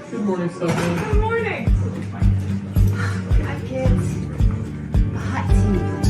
Good morning, Stephanie. Good morning. Hi, kids. A hot tea, please.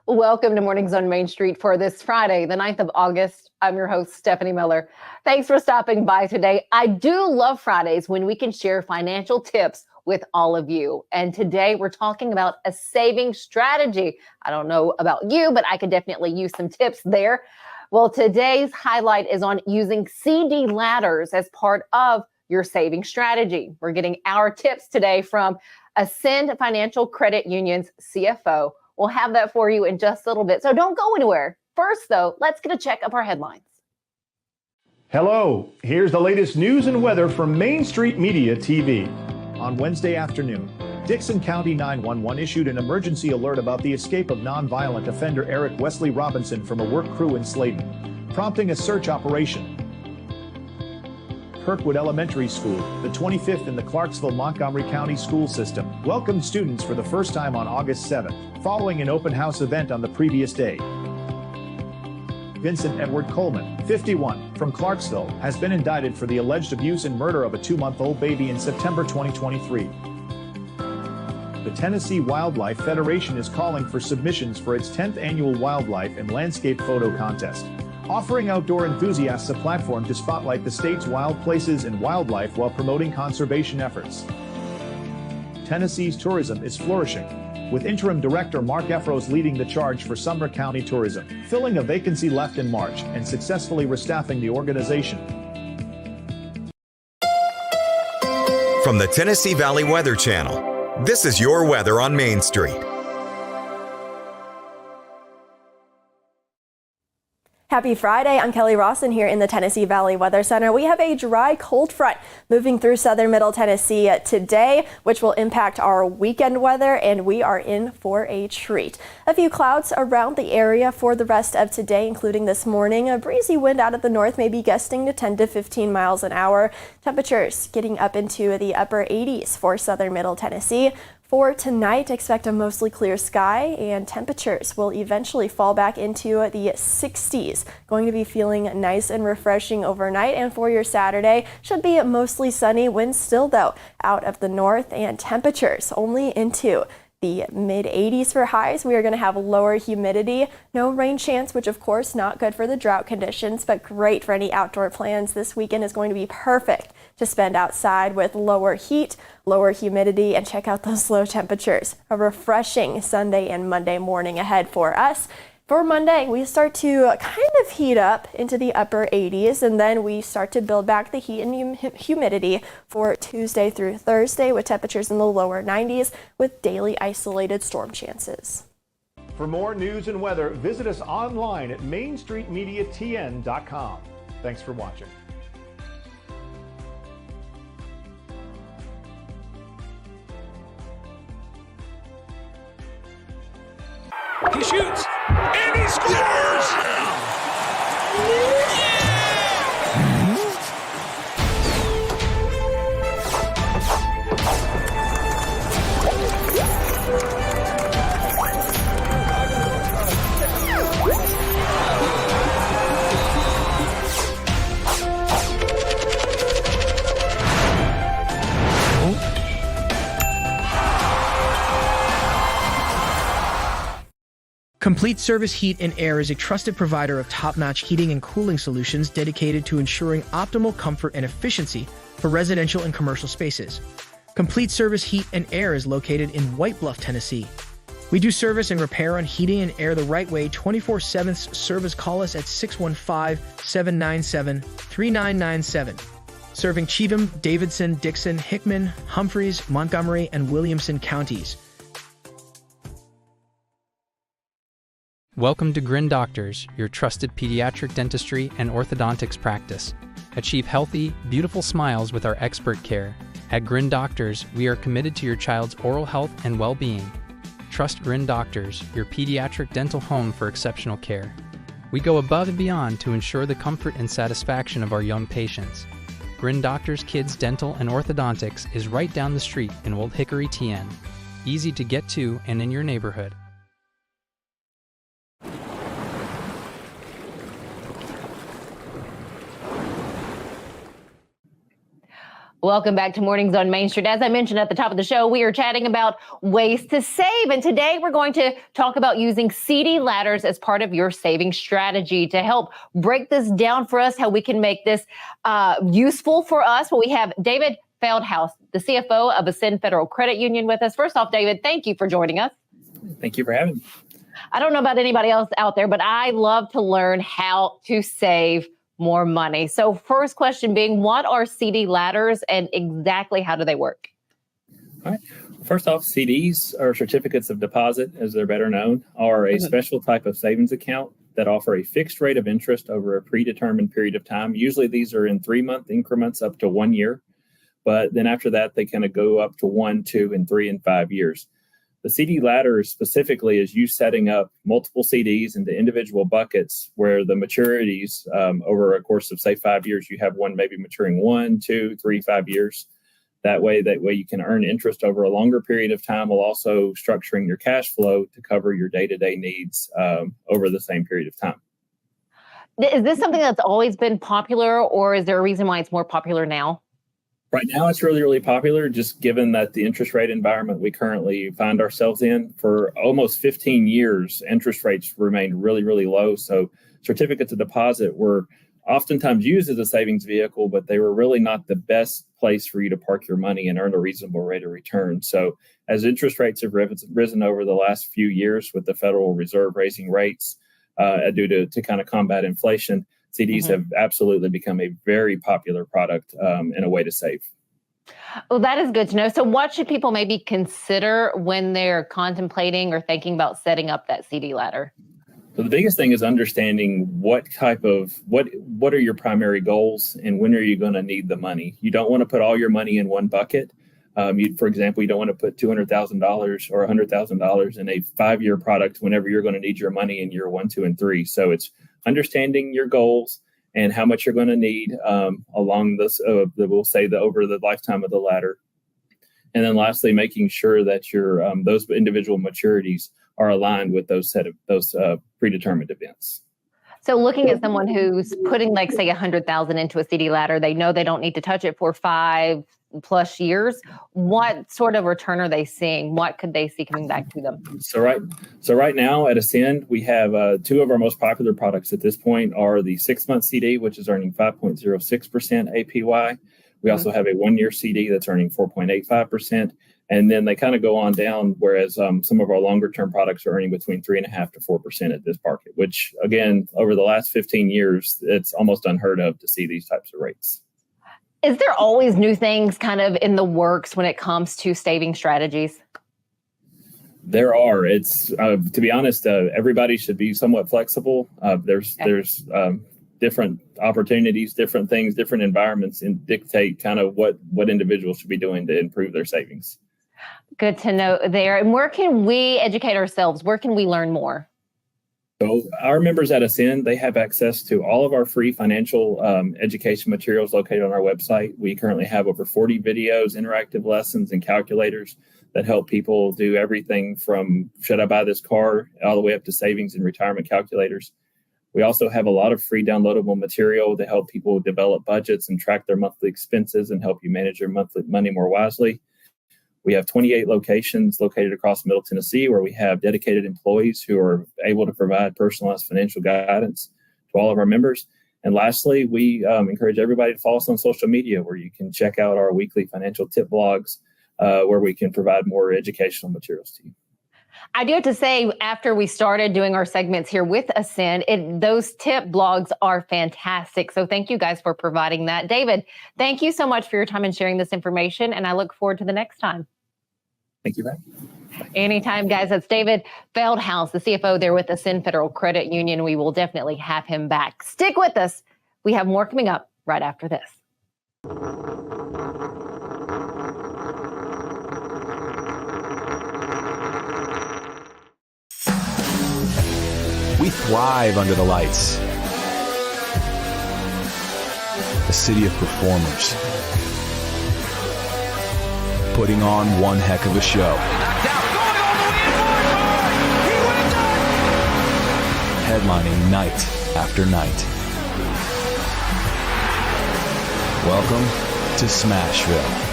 Welcome to Mornings on Main Street for this Friday, the 9th of August. I'm your host, Stefanie Miller. Thanks for stopping by today. I do love Fridays when we can share financial tips with all of you. And today we're talking about a saving strategy. I don't know about you, but I could definitely use some tips there. Well, today's highlight is on using CD ladders as part of your saving strategy. We're getting our tips today from Ascend Financial Credit Union's CFO. We'll have that for you in just a little bit. So don't go anywhere. First, though, let's get a check of our headlines. Hello, here's the latest news and weather from Main Street Media TV. On Wednesday afternoon, Dixon County 911 issued an emergency alert about the escape of nonviolent offender Eric Wesley Robinson from a work crew in Sladen, prompting a search operation. Kirkwood Elementary School, the 25th in the Clarksville-Montgomery County school system, welcomed students for the first time on August 7th, following an open house event on the previous day. Vincent Edward Coleman, 51, from Clarksville, has been indicted for the alleged abuse and murder of a 2-month-old baby in September 2023. The Tennessee Wildlife Federation is calling for submissions for its 10th annual Wildlife and Landscape Photo Contest, offering outdoor enthusiasts a platform to spotlight the state's wild places and wildlife while promoting conservation efforts. Tennessee's tourism is flourishing, with interim director Mark Efros leading the charge for Sumner County Tourism, filling a vacancy left in March and successfully restaffing the organization. From the Tennessee Valley Weather Channel, this is your weather on Main Street. Happy Friday. I'm Kelly Rawson here in the Tennessee Valley Weather Center. We have a dry cold front moving through southern middle Tennessee today, which will impact our weekend weather, and we are in for a treat. A few clouds around the area for the rest of today, including this morning. A breezy wind out of the north may be gusting to 10 to 15 miles an hour. Temperatures getting up into the upper 80s for southern middle Tennessee. For tonight, expect a mostly clear sky, and temperatures will eventually fall back into the 60s. Going to be feeling nice and refreshing overnight, and for your Saturday, should be mostly sunny. Winds still, though, out of the north, and temperatures only into the mid-80s for highs. We are going to have lower humidity, no rain chance, which of course not good for the drought conditions, but great for any outdoor plans. This weekend is going to be perfect to spend outside with lower heat, lower humidity, and check out those low temperatures. A refreshing Sunday and Monday morning ahead for us. For Monday, we start to kind of heat up into the upper 80s, and then we start to build back the heat and humidity for Tuesday through Thursday with temperatures in the lower 90s with daily isolated storm chances. For more news and weather, visit us online at mainstreetmediatn.com. Thanks for watching. He shoots, and he scores! Complete Service Heat and Air is a trusted provider of top-notch heating and cooling solutions dedicated to ensuring optimal comfort and efficiency for residential and commercial spaces. Complete Service Heat and Air is located in White Bluff, Tennessee. We do service and repair on heating and air the right way 24/7 service. Call us at 615-797-3997. Serving Cheatham, Davidson, Dixon, Hickman, Humphreys, Montgomery, and Williamson counties. Welcome to Grin Doctors, your trusted pediatric dentistry and orthodontics practice. Achieve healthy, beautiful smiles with our expert care. At Grin Doctors, we are committed to your child's oral health and well-being. Trust Grin Doctors, your pediatric dental home for exceptional care. We go above and beyond to ensure the comfort and satisfaction of our young patients. Grin Doctors Kids Dental and Orthodontics is right down the street in Old Hickory, TN. Easy to get to and in your neighborhood. Welcome back to Mornings on Main Street. As I mentioned at the top of the show, we are chatting about ways to save. And today we're going to talk about using CD ladders as part of your saving strategy. To help break this down for us, how we can make this useful for us. Well, we have David Feldhaus, the CFO of Ascend Federal Credit Union with us. First off, David, thank you for joining us. Thank you for having me. I don't know about anybody else out there, but I love to learn how to save more money. So first question being, what are CD ladders and exactly how do they work? All right. First off, CDs, or certificates of deposit, as they're better known, are a special type of savings account that offer a fixed rate of interest over a predetermined period of time. Usually these are in 3-month increments up to 1 year. But then after that, they kind of go up to 1, 2, and 3, and 5 years. The CD ladder specifically is you setting up multiple CDs into individual buckets where the maturities over a course of, say, 5 years, you have one maybe maturing 1, 2, 3, 5 years. That way you can earn interest over a longer period of time while also structuring your cash flow to cover your day-to-day needs over the same period of time. Is this something that's always been popular, or is there a reason why it's more popular now? Right now, it's really, really popular, just given that the interest rate environment we currently find ourselves in. For almost 15 years, interest rates remained really, really low. So certificates of deposit were oftentimes used as a savings vehicle, but they were really not the best place for you to park your money and earn a reasonable rate of return. So as interest rates have risen over the last few years with the Federal Reserve raising rates due to kind of combat inflation, CDs have absolutely become a very popular product and a way to save. Well, that is good to know. So what should people maybe consider when they're contemplating or thinking about setting up that CD ladder? So the biggest thing is understanding what are your primary goals and when are you going to need the money. You don't want to put all your money in one bucket. For example, you don't want to put $200,000 or $100,000 in a 5-year product whenever you're going to need your money in year 1, 2, and 3. So it's understanding your goals and how much you're going to need along this, we'll say over the lifetime of the ladder. And then lastly, making sure that your those individual maturities are aligned with those predetermined events. So looking at someone who's putting, like, say, $100,000 into a CD ladder, they know they don't need to touch it for 5+ years. What sort of return are they seeing? What could they see coming back to them? So right now at Ascend, we have 2 of our most popular products at this point are the 6-month CD, which is earning 5.06% APY. We also have a 1-year CD that's earning 4.85%. And then they kind of go on down, whereas some of our longer term products are earning between 3.5% to 4% at this market, which again, over the last 15 years, it's almost unheard of to see these types of rates. Is there always new things kind of in the works when it comes to saving strategies? There are. It's to be honest, everybody should be somewhat flexible. There's different opportunities, different things, different environments, and dictate kind of what individuals should be doing to improve their savings. Good to know there. And where can we educate ourselves? Where can we learn more? So our members at Ascend, they have access to all of our free financial education materials located on our website. We currently have over 40 videos, interactive lessons, and calculators that help people do everything from should I buy this car all the way up to savings and retirement calculators. We also have a lot of free downloadable material to help people develop budgets and track their monthly expenses and help you manage your monthly money more wisely. We have 28 locations located across Middle Tennessee where we have dedicated employees who are able to provide personalized financial guidance to all of our members. And lastly, we encourage everybody to follow us on social media where you can check out our weekly financial tip blogs where we can provide more educational materials to you. I do have to say, after we started doing our segments here with Ascend, those tip blogs are fantastic. So thank you guys for providing that. David, thank you so much for your time and sharing this information, and I look forward to the next time. Thank you, Brad. Anytime, guys. That's David Feldhaus, the CFO there with Ascend Federal Credit Union. We will definitely have him back. Stick with us. We have more coming up right after this. We thrive under the lights. A city of performers, putting on one heck of a show. Headlining night after night. Welcome to Smashville.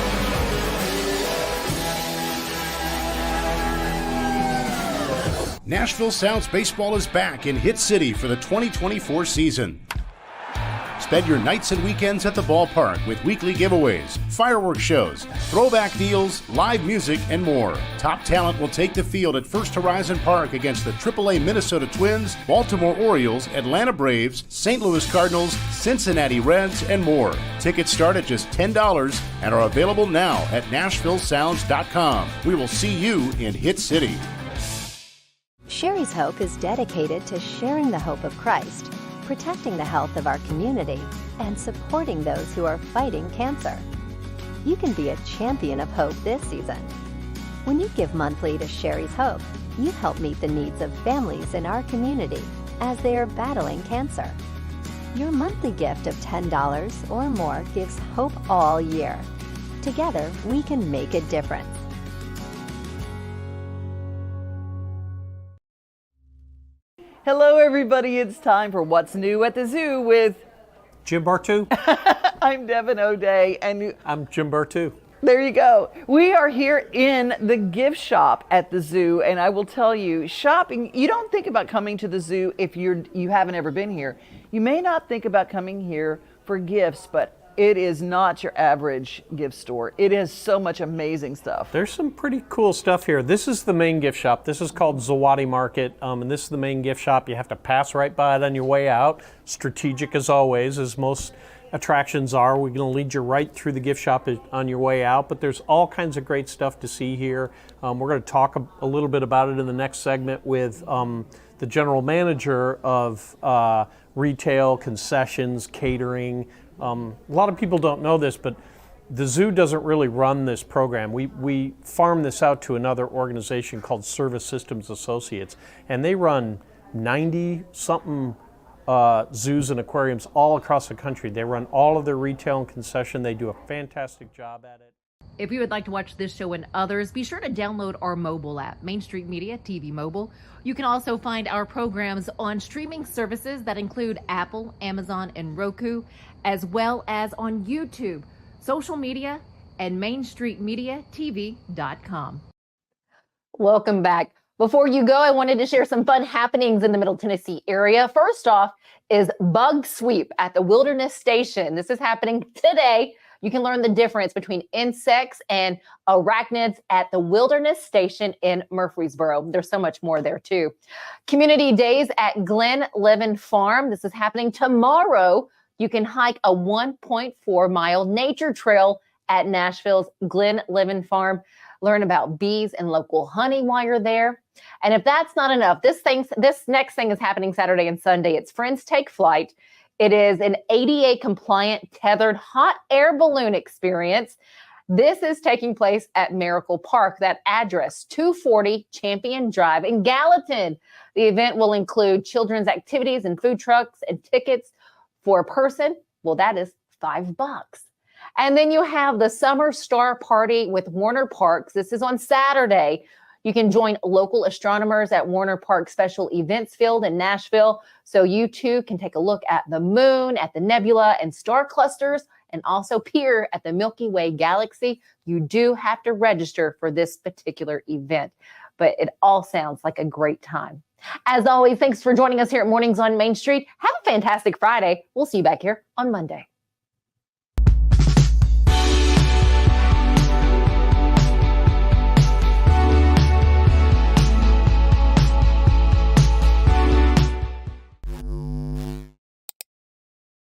Nashville Sounds Baseball is back in Hit City for the 2024 season. Spend your nights and weekends at the ballpark with weekly giveaways, fireworks shows, throwback deals, live music, and more. Top talent will take the field at First Horizon Park against the AAA Minnesota Twins, Baltimore Orioles, Atlanta Braves, St. Louis Cardinals, Cincinnati Reds, and more. Tickets start at just $10 and are available now at NashvilleSounds.com. We will see you in Hit City. Sherry's Hope is dedicated to sharing the hope of Christ, protecting the health of our community, and supporting those who are fighting cancer. You can be a champion of hope this season. When you give monthly to Sherry's Hope, you help meet the needs of families in our community as they are battling cancer. Your monthly gift of $10 or more gives hope all year. Together, we can make a difference. Hello, everybody. It's time for What's New at the Zoo with Jim Bartu. I'm Devin O'Day. And I'm Jim Bartu. There you go. We are here in the gift shop at the zoo. And I will tell you, shopping, you don't think about coming to the zoo if you haven't ever been here. You may not think about coming here for gifts, but it is not your average gift store. It has so much amazing stuff. There's some pretty cool stuff here. This is the main gift shop. This is called Zawadi Market, and this is the main gift shop. You have to pass right by it on your way out. Strategic as always, as most attractions are. We're going to lead you right through the gift shop on your way out, but there's all kinds of great stuff to see here. We're going to talk a little bit about it in the next segment with the general manager of retail, concessions, catering. A lot of people don't know this, but the zoo doesn't really run this program. We farm this out to another organization called Service Systems Associates, and they run 90-something zoos and aquariums all across the country. They run all of their retail and concession. They do a fantastic job at it. If you would like to watch this show and others, be sure to download our mobile app, Main Street Media TV Mobile. You can also find our programs on streaming services that include Apple, Amazon, and Roku, as well as on YouTube, social media, and MainStreetMediaTV.com. Welcome back. Before you go, I wanted to share some fun happenings in the Middle Tennessee area. First off is Bug Sweep at the Wilderness Station. This is happening today. You can learn the difference between insects and arachnids at the Wilderness Station in Murfreesboro. There's so much more there too. Community Days at Glen Levin Farm. This is happening tomorrow. You can hike a 1.4-mile nature trail at Nashville's Glen Levin Farm. Learn about bees and local honey while you're there. And if that's not enough, this next thing is happening Saturday and Sunday. It's Friends Take Flight. It is an ADA-compliant tethered hot air balloon experience. This is taking place at Miracle Park, that address 240 Champion Drive in Gallatin. The event will include children's activities and food trucks and tickets for a person. Well, that is $5. And then you have the Summer Star Party with Warner Parks. This is on Saturday. You can join local astronomers at Warner Park Special Events Field in Nashville, so you too can take a look at the moon, at the nebula and star clusters, and also peer at the Milky Way galaxy. You do have to register for this particular event, but it all sounds like a great time. As always, thanks for joining us here at Mornings on Main Street. Have a fantastic Friday. We'll see you back here on Monday.